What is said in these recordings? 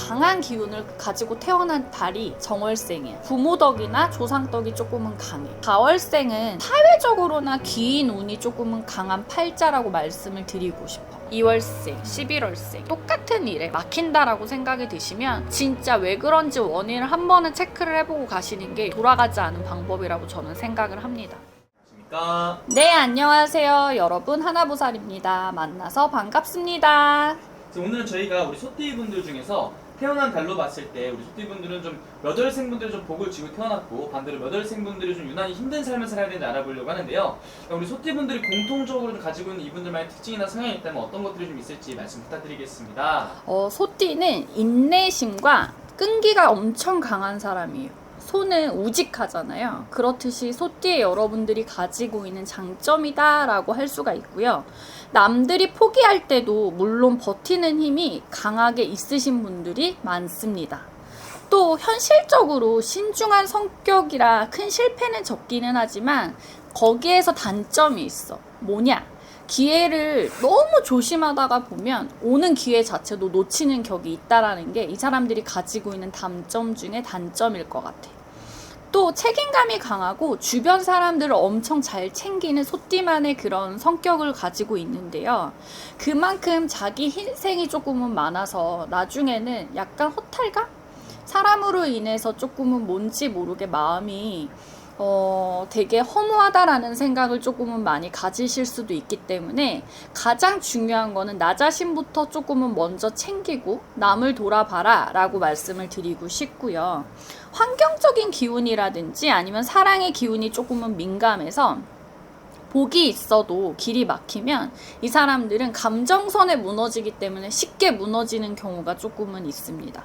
강한 기운을 가지고 태어난 달이 정월생이에요. 부모 덕이나 조상 덕이 조금은 강해. 가월생은 사회적으로나 귀인 운이 조금은 강한 팔자라고 말씀을 드리고 싶어. 2월생, 11월생 똑같은 일에 막힌다라고 생각이 드시면 진짜 왜 그런지 원인을 한 번은 체크를 해보고 가시는 게 돌아가지 않은 방법이라고 저는 생각을 합니다. 네, 안녕하세요. 여러분, 하나보살입니다. 만나서 반갑습니다. 오늘은 저희가 우리 소띠분들 중에서 태어난 달로 봤을 때 우리 소띠분들은 좀 몇 월생분들이 좀 복을 쥐고 태어났고 반대로 몇 월생분들이 좀 유난히 힘든 삶을 살아야 되는지 알아보려고 하는데요. 우리 소띠분들이 공통적으로 좀 가지고 있는 이분들만의 특징이나 성향이 있다면 어떤 것들이 좀 있을지 말씀 부탁드리겠습니다. 소띠는 인내심과 끈기가 엄청 강한 사람이에요. 소는 우직하잖아요. 그렇듯이 소띠의 여러분들이 가지고 있는 장점이다 라고 할 수가 있고요. 남들이 포기할 때도 물론 버티는 힘이 강하게 있으신 분들이 많습니다. 또 현실적으로 신중한 성격이라 큰 실패는 적기는 하지만 거기에서 단점이 있어. 뭐냐? 기회를 너무 조심하다가 보면 오는 기회 자체도 놓치는 격이 있다라는 게 이 사람들이 가지고 있는 단점 중에 단점일 것 같아. 또 책임감이 강하고 주변 사람들을 엄청 잘 챙기는 소띠만의 그런 성격을 가지고 있는데요. 그만큼 자기 희생이 조금은 많아서 나중에는 약간 허탈감? 사람으로 인해서 조금은 뭔지 모르게 마음이 되게 허무하다라는 생각을 조금은 많이 가지실 수도 있기 때문에 가장 중요한 거는 나 자신부터 조금은 먼저 챙기고 남을 돌아봐라 라고 말씀을 드리고 싶고요. 환경적인 기운이라든지 아니면 사랑의 기운이 조금은 민감해서 복이 있어도 길이 막히면 이 사람들은 감정선에 무너지기 때문에 쉽게 무너지는 경우가 조금은 있습니다.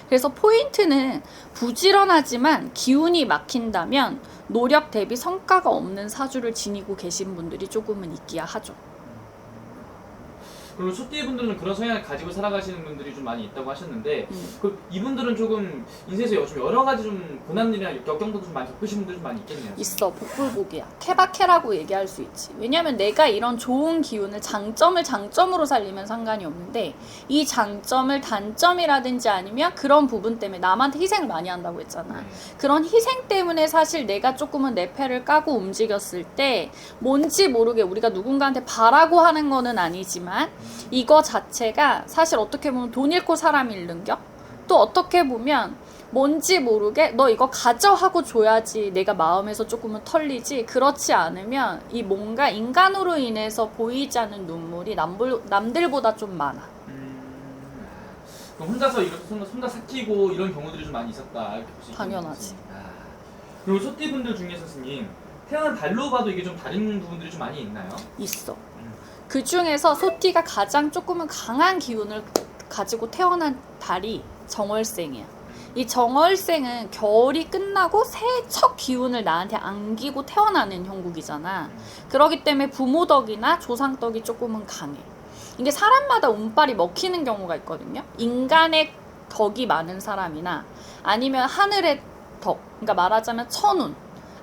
그래서 포인트는 부지런하지만 기운이 막힌다면 노력 대비 성과가 없는 사주를 지니고 계신 분들이 조금은 있기야 하죠. 그리고 소띠분들은 그런 성향을 가지고 살아가시는 분들이 좀 많이 있다고 하셨는데 이분들은 조금 인생에서 좀 여러 가지 좀 고난이나 역경도 좀 많이 겪으신 분들이 좀 많이 있겠네요. 있어. 복불복이야. 케바케라고 얘기할 수 있지. 왜냐면 내가 이런 좋은 기운을 장점을 장점으로 살리면 상관이 없는데 이 장점을 단점이라든지 아니면 그런 부분 때문에 남한테 희생을 많이 한다고 했잖아. 그런 희생 때문에 사실 내가 조금은 내 패를 까고 움직였을 때 뭔지 모르게 우리가 누군가한테 바라고 하는 거는 아니지만 이거 자체가 사실 어떻게 보면 돈 잃고 사람 잃는 겨? 또 어떻게 보면 뭔지 모르게 너 이거 가져 하고 줘야지 내가 마음에서 조금은 털리지, 그렇지 않으면 이 뭔가 인간으로 인해서 보이지 않는 눈물이 남들보다 좀 많아. 그럼 혼자서 이렇게 혼자 삭히고 이런 경우들이 좀 많이 있었다 이렇게 볼 수 있겠네요. 당연하지. 그리고 소띠분들 중에서 스님 태어난 달로 봐도 이게 좀 다른 부분들이 좀 많이 있나요? 있어. 그 중에서 소띠가 가장 조금은 강한 기운을 가지고 태어난 달이 정월생이야. 이 정월생은 겨울이 끝나고 새해 첫 기운을 나한테 안기고 태어나는 형국이잖아. 그렇기 때문에 부모 덕이나 조상 덕이 조금은 강해. 이게 사람마다 운빨이 먹히는 경우가 있거든요. 인간의 덕이 많은 사람이나 아니면 하늘의 덕, 그러니까 말하자면 천운,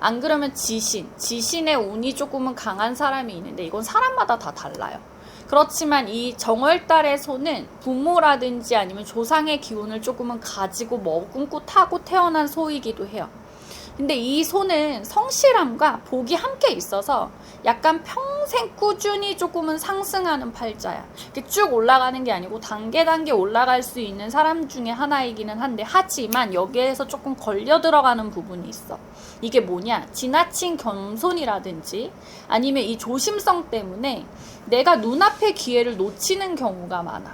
안 그러면 지신의 운이 조금은 강한 사람이 있는데 이건 사람마다 다 달라요. 그렇지만 이 정월달의 소는 부모라든지 아니면 조상의 기운을 조금은 가지고 머금고 타고 태어난 소이기도 해요. 근데 이 소는 성실함과 복이 함께 있어서 약간 평생 꾸준히 조금은 상승하는 팔자야. 이렇게 쭉 올라가는 게 아니고 단계 올라갈 수 있는 사람 중에 하나이기는 한데, 하지만 여기에서 조금 걸려 들어가는 부분이 있어. 이게 뭐냐? 지나친 겸손이라든지 아니면 이 조심성 때문에 내가 눈앞의 기회를 놓치는 경우가 많아.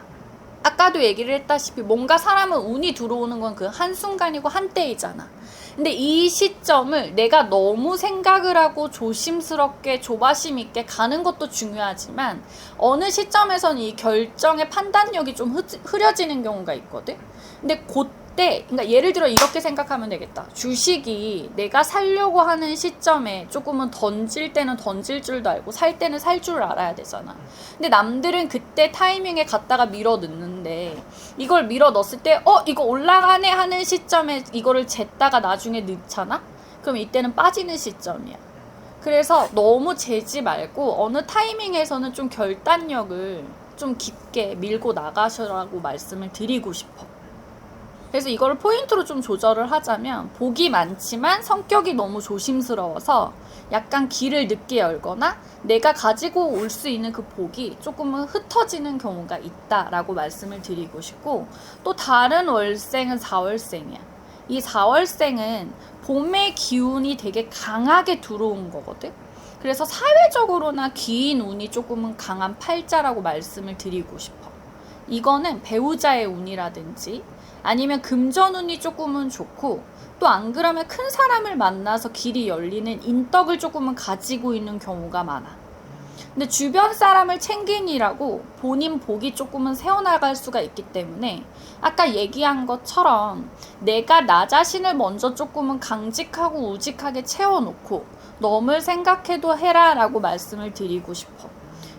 아까도 얘기를 했다시피 뭔가 사람은 운이 들어오는 건 그 한순간이고 한때이잖아. 근데 이 시점을 내가 너무 생각을 하고 조심스럽게 조바심 있게 가는 것도 중요하지만 어느 시점에서는 이 결정의 판단력이 좀 흐려지는 경우가 있거든. 근데 그때 그러니까 예를 들어 이렇게 생각하면 되겠다. 주식이 내가 살려고 하는 시점에 조금은 던질 때는 던질 줄도 알고 살 때는 살 줄 알아야 되잖아. 근데 남들은 그때 타이밍에 갖다가 밀어 넣는데 이걸 밀어 넣었을 때 이거 올라가네 하는 시점에 이거를 쟀다가 나중에 넣잖아? 그럼 이때는 빠지는 시점이야. 그래서 너무 재지 말고 어느 타이밍에서는 좀 결단력을 좀 깊게 밀고 나가셔라고 말씀을 드리고 싶어. 그래서 이거를 포인트로 좀 조절을 하자면 복이 많지만 성격이 너무 조심스러워서 약간 길을 늦게 열거나 내가 가지고 올 수 있는 그 복이 조금은 흩어지는 경우가 있다라고 말씀을 드리고 싶고, 또 다른 월생은 4월생이야. 이 4월생은 봄의 기운이 되게 강하게 들어온 거거든. 그래서 사회적으로나 귀인 운이 조금은 강한 팔자라고 말씀을 드리고 싶어. 이거는 배우자의 운이라든지 아니면 금전운이 조금은 좋고, 또 안 그러면 큰 사람을 만나서 길이 열리는 인덕을 조금은 가지고 있는 경우가 많아. 근데 주변 사람을 챙기느라고 본인 복이 조금은 새어나갈 수가 있기 때문에 아까 얘기한 것처럼 내가 나 자신을 먼저 조금은 강직하고 우직하게 채워놓고 넘을 생각해도 해라 라고 말씀을 드리고 싶어.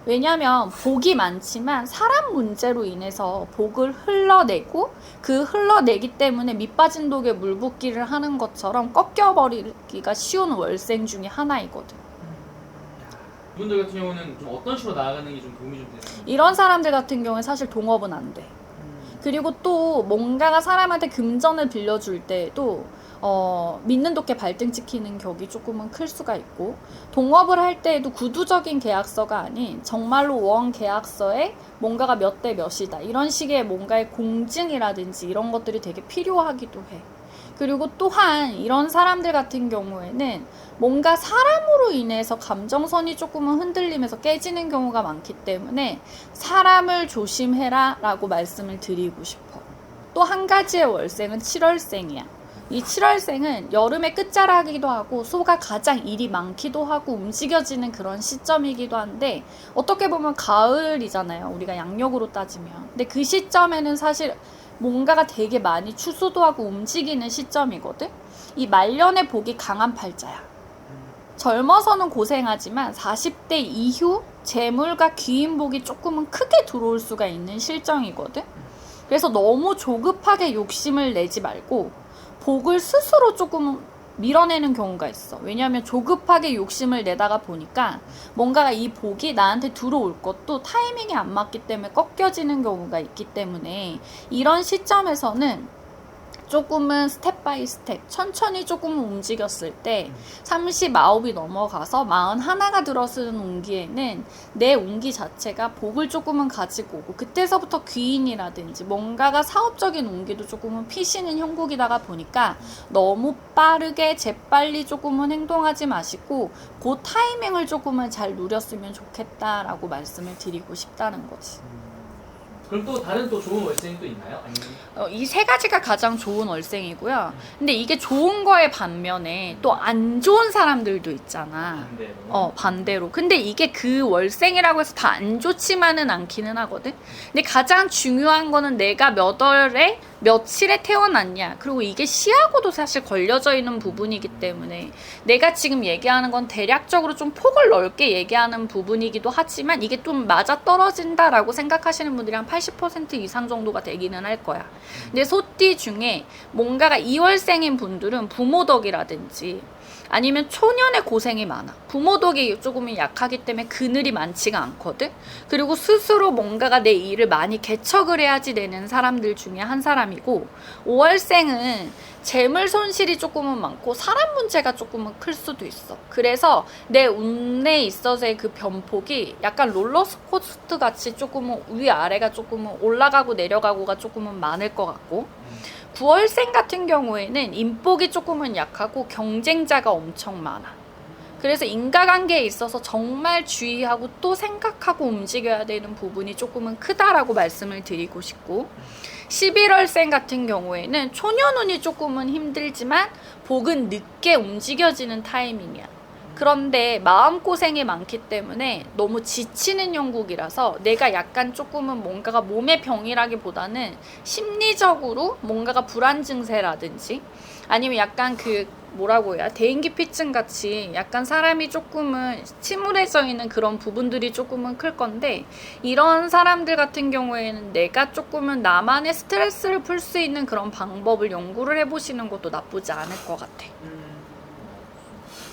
왜냐면 복이 많지만 사람 문제로 인해서 복을 흘러내고 그 흘러내기 때문에 밑빠진 독에 물 붓기를 하는 것처럼 꺾여버리기가 쉬운 월생 중에 하나이거든. 이분들 같은 경우는 좀 어떤 식으로 나아가는 게 좀 도움이 좀 되나요? 이런 사람들 같은 경우에 사실 동업은 안 돼. 그리고 또 뭔가가 사람한테 금전을 빌려줄 때에도 믿는 도끼 발등 찍히는 격이 조금은 클 수가 있고, 동업을 할 때에도 구두적인 계약서가 아닌 정말로 원 계약서에 뭔가가 몇 대 몇이다 이런 식의 뭔가의 공증이라든지 이런 것들이 되게 필요하기도 해. 그리고 또한 이런 사람들 같은 경우에는 뭔가 사람으로 인해서 감정선이 조금은 흔들리면서 깨지는 경우가 많기 때문에 사람을 조심해라 라고 말씀을 드리고 싶어. 또 한 가지의 월생은 7월생이야. 이 7월생은 여름의 끝자락이기도 하고 소가 가장 일이 많기도 하고 움직여지는 그런 시점이기도 한데, 어떻게 보면 가을이잖아요, 우리가 양력으로 따지면. 근데 그 시점에는 사실 뭔가가 되게 많이 추수도 하고 움직이는 시점이거든. 이 말년의 복이 강한 팔자야. 젊어서는 고생하지만 40대 이후 재물과 귀인복이 조금은 크게 들어올 수가 있는 실정이거든. 그래서 너무 조급하게 욕심을 내지 말고 복을 스스로 조금 밀어내는 경우가 있어. 왜냐하면 조급하게 욕심을 내다가 보니까 뭔가 이 복이 나한테 들어올 것도 타이밍이 안 맞기 때문에 꺾여지는 경우가 있기 때문에 이런 시점에서는 조금은 스텝 바이 스텝 천천히 조금 움직였을 때 39이 넘어가서 41가 들어서는 운기에는 내 운기 자체가 복을 조금은 가지고 오고, 그때서부터 귀인이라든지 뭔가가 사업적인 운기도 조금은 피시는 형국이다가 보니까 너무 빠르게 재빨리 조금은 행동하지 마시고 그 타이밍을 조금은 잘 누렸으면 좋겠다라고 말씀을 드리고 싶다는 거지. 그럼 또 다른 또 좋은 월생이 또 있나요? 아니면 이 세 가지가 가장 좋은 월생이고요. 근데 이게 좋은 거에 반면에 또 안 좋은 사람들도 있잖아. 반대로? 반대로. 근데 이게 그 월생이라고 해서 다 안 좋지만은 않기는 하거든. 근데 가장 중요한 거는 내가 몇 월에 며칠에 태어났냐, 그리고 이게 시하고도 사실 걸려져 있는 부분이기 때문에 내가 지금 얘기하는 건 대략적으로 좀 폭을 넓게 얘기하는 부분이기도 하지만 이게 좀 맞아떨어진다라고 생각하시는 분들이 한 80% 이상 정도가 되기는 할 거야. 근데 소띠 중에 뭔가가 2월생인 분들은 부모덕이라든지 아니면 초년의 고생이 많아. 부모덕이 조금 약하기 때문에 그늘이 많지가 않거든. 그리고 스스로 뭔가가 내 일을 많이 개척을 해야지 되는 사람들 중에 한 사람이고, 5월생은 재물 손실이 조금은 많고 사람 문제가 조금은 클 수도 있어. 그래서 내 운에 있어서의 그 변폭이 약간 롤러코스터 같이 조금은 위아래가 조금은 올라가고 내려가고가 조금은 많을 것 같고, 9월생 같은 경우에는 인복이 조금은 약하고 경쟁자가 엄청 많아. 그래서 인과관계에 있어서 정말 주의하고 또 생각하고 움직여야 되는 부분이 조금은 크다라고 말씀을 드리고 싶고, 11월생 같은 경우에는 초년운이 조금은 힘들지만 복은 늦게 움직여지는 타이밍이야. 그런데 마음고생이 많기 때문에 너무 지치는 형국이라서 내가 약간 조금은 뭔가가 몸의 병이라기보다는 심리적으로 뭔가가 불안 증세라든지 아니면 약간 그 뭐라고 해야, 대인기피증 같이 약간 사람이 조금은 침울해져 있는 그런 부분들이 조금은 클 건데, 이런 사람들 같은 경우에는 내가 조금은 나만의 스트레스를 풀 수 있는 그런 방법을 연구를 해보시는 것도 나쁘지 않을 것 같아.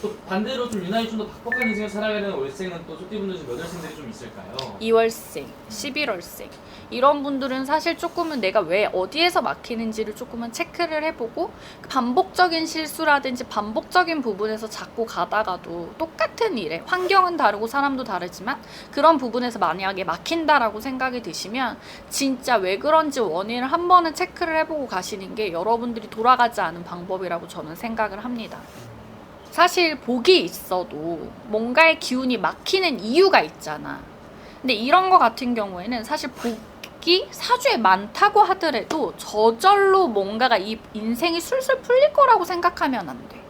또 반대로 좀 유난히 좀 더 팍팍한 인생을 살아가야 되는 월생은 또 소띠분들 중 몇 월생들이 좀 있을까요? 2월생, 11월생 이런 분들은 사실 조금은 내가 왜 어디에서 막히는지를 조금은 체크를 해보고 반복적인 실수라든지 반복적인 부분에서 자꾸 가다가도 똑같은 일에 환경은 다르고 사람도 다르지만 그런 부분에서 만약에 막힌다라고 생각이 드시면 진짜 왜 그런지 원인을 한 번은 체크를 해보고 가시는 게 여러분들이 돌아가지 않은 방법이라고 저는 생각을 합니다. 사실 복이 있어도 뭔가의 기운이 막히는 이유가 있잖아. 근데 이런 거 같은 경우에는 사실 복이 사주에 많다고 하더라도 저절로 뭔가가 이 인생이 술술 풀릴 거라고 생각하면 안 돼.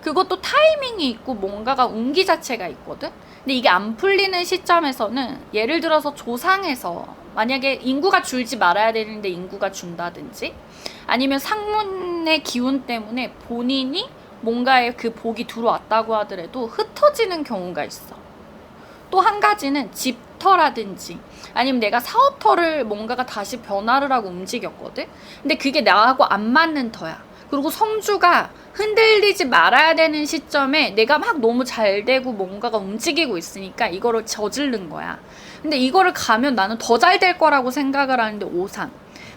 그것도 타이밍이 있고 뭔가가 운기 자체가 있거든. 근데 이게 안 풀리는 시점에서는 예를 들어서 조상에서 만약에 인구가 줄지 말아야 되는데 인구가 준다든지 아니면 상문의 기운 때문에 본인이 뭔가에 그 복이 들어왔다고 하더라도 흩어지는 경우가 있어. 또 한 가지는 집터라든지 아니면 내가 사업터를 뭔가가 다시 변화를 하고 움직였거든. 근데 그게 나하고 안 맞는 터야. 그리고 성주가 흔들리지 말아야 되는 시점에 내가 막 너무 잘 되고 뭔가가 움직이고 있으니까 이거를 저지른 거야. 근데 이거를 가면 나는 더 잘 될 거라고 생각을 하는데 오산.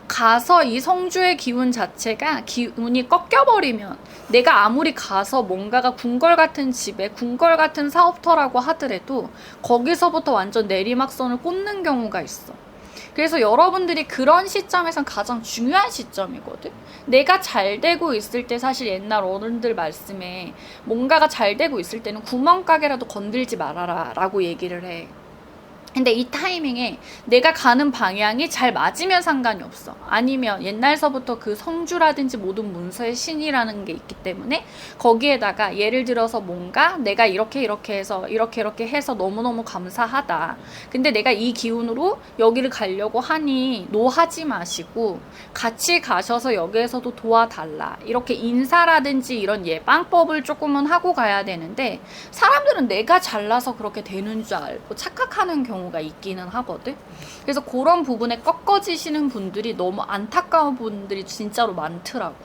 가서 이 성주의 기운 자체가 기운이 꺾여버리면 내가 아무리 가서 뭔가가 궁궐 같은 집에 궁궐 같은 사업터라고 하더라도 거기서부터 완전 내리막선을 꽂는 경우가 있어. 그래서 여러분들이 그런 시점에선 가장 중요한 시점이거든. 내가 잘 되고 있을 때 사실 옛날 어른들 말씀에 뭔가가 잘 되고 있을 때는 구멍가게라도 건들지 말아라 라고 얘기를 해. 근데 이 타이밍에 내가 가는 방향이 잘 맞으면 상관이 없어. 아니면 옛날서부터 그 성주라든지 모든 문서의 신이라는 게 있기 때문에 거기에다가 예를 들어서 뭔가 내가 이렇게 해서 이렇게 해서 너무너무 감사하다. 근데 내가 이 기운으로 여기를 가려고 하니 노하지 마시고 같이 가셔서 여기에서도 도와달라. 이렇게 인사라든지 이런 예방법을 조금은 하고 가야 되는데 사람들은 내가 잘나서 그렇게 되는 줄 알고 착각하는 경우가 있기는 하거든. 그래서 그런 부분에 꺾어지시는 분들이 너무 안타까운 분들이 진짜로 많더라고.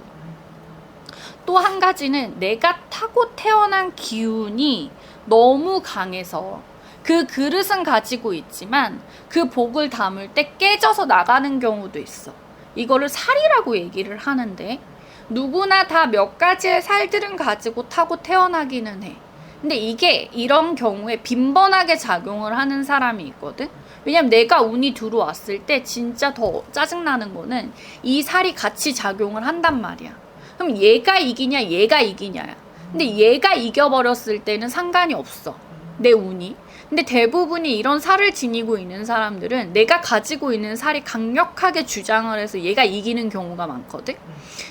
또 한 가지는 내가 타고 태어난 기운이 너무 강해서 그 그릇은 가지고 있지만 그 복을 담을 때 깨져서 나가는 경우도 있어. 이거를 살이라고 얘기를 하는데 누구나 다 몇 가지의 살들은 가지고 타고 태어나기는 해. 근데 이게 이런 경우에 빈번하게 작용을 하는 사람이 있거든. 왜냐면 내가 운이 들어왔을 때 진짜 더 짜증나는 거는 이 살이 같이 작용을 한단 말이야. 그럼 얘가 이기냐 얘가 이기냐야. 근데 얘가 이겨버렸을 때는 상관이 없어, 내 운이. 근데 대부분이 이런 살을 지니고 있는 사람들은 내가 가지고 있는 살이 강력하게 주장을 해서 얘가 이기는 경우가 많거든.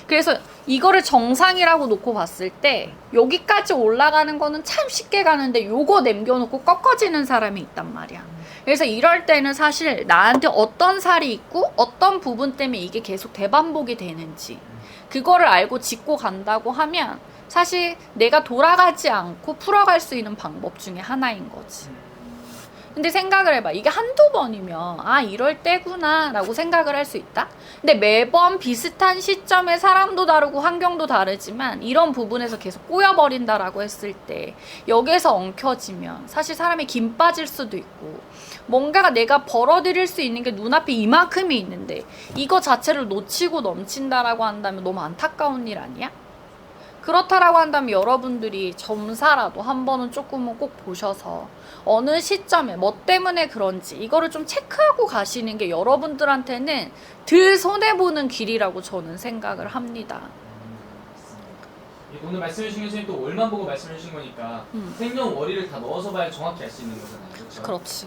그래서 이거를 정상이라고 놓고 봤을 때 여기까지 올라가는 거는 참 쉽게 가는데 요거 남겨놓고 꺾어지는 사람이 있단 말이야. 그래서 이럴 때는 사실 나한테 어떤 살이 있고 어떤 부분 때문에 이게 계속 대반복이 되는지 그거를 알고 짚고 간다고 하면 사실 내가 돌아가지 않고 풀어갈 수 있는 방법 중에 하나인 거지. 근데 생각을 해봐. 이게 한두 번이면 아 이럴 때구나 라고 생각을 할 수 있다. 근데 매번 비슷한 시점에 사람도 다르고 환경도 다르지만 이런 부분에서 계속 꼬여버린다라고 했을 때 여기에서 엉켜지면 사실 사람이 김 빠질 수도 있고 뭔가가 내가 벌어들일 수 있는 게 눈앞에 이만큼이 있는데 이거 자체를 놓치고 넘친다라고 한다면 너무 안타까운 일 아니야? 그렇다라고 한다면 여러분들이 점사라도 한 번은 조금은 꼭 보셔서 어느 시점에 뭐 때문에 그런지 이거를 좀 체크하고 가시는 게 여러분들한테는 덜 손해보는 길이라고 저는 생각을 합니다. 오늘 말씀해 주신 게 또 월만 보고 말씀해 주신 거니까 생년월일을 다 넣어서 봐야 정확히 알 수 있는 거잖아요. 그렇죠? 그렇지.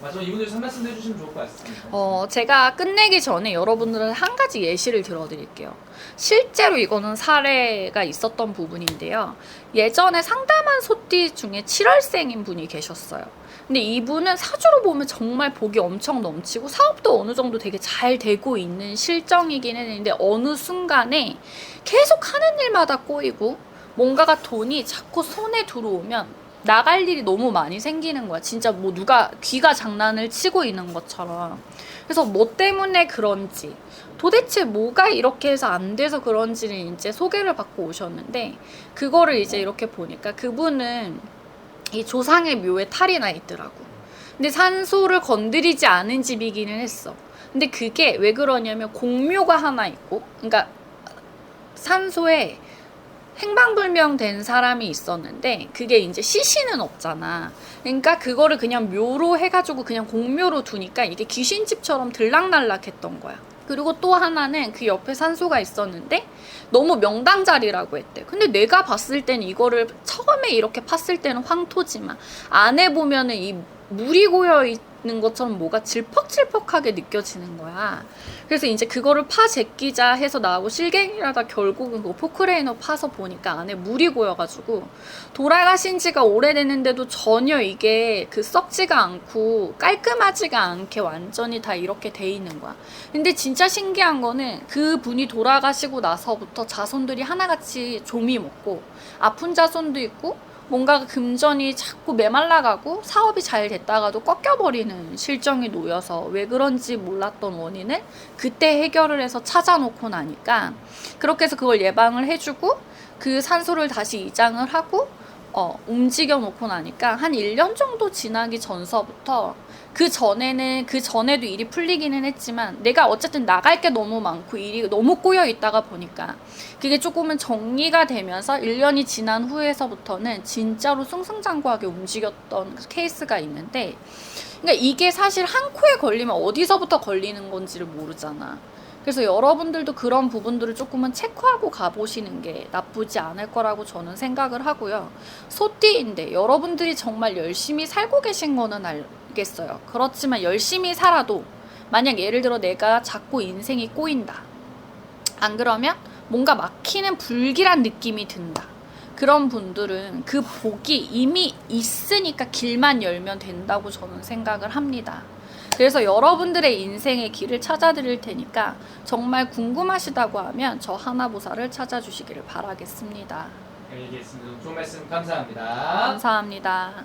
마지막 이분들 한 말씀 해주시면 좋을 것 같습니다. 제가 끝내기 전에 여러분들은 한 가지 예시를 들어드릴게요. 실제로 이거는 사례가 있었던 부분인데요. 예전에 상담한 소띠 중에 7월생인 분이 계셨어요. 근데 이분은 사주로 보면 정말 복이 엄청 넘치고 사업도 어느 정도 되게 잘 되고 있는 실정이긴 했는데 어느 순간에 계속 하는 일마다 꼬이고 뭔가가 돈이 자꾸 손에 들어오면 나갈 일이 너무 많이 생기는 거야. 진짜 뭐 누가 귀가 장난을 치고 있는 것처럼. 그래서 뭐 때문에 그런지, 도대체 뭐가 이렇게 해서 안 돼서 그런지를 이제 소개를 받고 오셨는데, 그거를 이제 이렇게 보니까 그분은 이 조상의 묘에 탈이 나 있더라고. 근데 산소를 건드리지 않은 집이기는 했어. 근데 그게 왜 그러냐면 공묘가 하나 있고, 그러니까 산소에 행방불명된 사람이 있었는데 그게 이제 시신은 없잖아. 그러니까 그거를 그냥 묘로 해가지고 그냥 공묘로 두니까 이게 귀신집처럼 들락날락했던 거야. 그리고 또 하나는 그 옆에 산소가 있었는데 너무 명당 자리라고 했대. 근데 내가 봤을 때는 이거를 처음에 이렇게 팠을 때는 황토지만 안에 보면은 이 물이 고여 있는 것처럼 뭐가 질퍽질퍽하게 느껴지는 거야. 그래서 이제 그거를 파 제끼자 해서 나하고 실갱이라다 결국은 그 포크레인으로 파서 보니까 안에 물이 고여가지고 돌아가신 지가 오래됐는데도 전혀 이게 그 썩지가 않고 깔끔하지가 않게 완전히 다 이렇게 돼 있는 거야. 근데 진짜 신기한 거는 그 분이 돌아가시고 나서부터 자손들이 하나같이 좀이 먹고 아픈 자손도 있고 뭔가 금전이 자꾸 메말라가고 사업이 잘 됐다가도 꺾여버리는 실정이 놓여서 왜 그런지 몰랐던 원인을 그때 해결을 해서 찾아놓고 나니까 그렇게 해서 그걸 예방을 해주고 그 산소를 다시 이장을 하고 움직여 놓고 나니까 한 1년 정도 지나기 전서부터 그 전에도 일이 풀리기는 했지만 내가 어쨌든 나갈 게 너무 많고 일이 너무 꼬여 있다가 보니까 그게 조금은 정리가 되면서 1년이 지난 후에서부터는 진짜로 승승장구하게 움직였던 케이스가 있는데, 그러니까 이게 사실 한 코에 걸리면 어디서부터 걸리는 건지를 모르잖아. 그래서 여러분들도 그런 부분들을 조금은 체크하고 가보시는 게 나쁘지 않을 거라고 저는 생각을 하고요. 소띠인데 여러분들이 정말 열심히 살고 계신 거는 알겠어요. 그렇지만 열심히 살아도 만약 예를 들어 내가 자꾸 인생이 꼬인다. 안 그러면 뭔가 막히는 불길한 느낌이 든다. 그런 분들은 그 복이 이미 있으니까 길만 열면 된다고 저는 생각을 합니다. 그래서 여러분들의 인생의 길을 찾아드릴 테니까 정말 궁금하시다고 하면 저 하나보살을 찾아주시기를 바라겠습니다. 알겠습니다. 좋은 말씀 감사합니다. 감사합니다.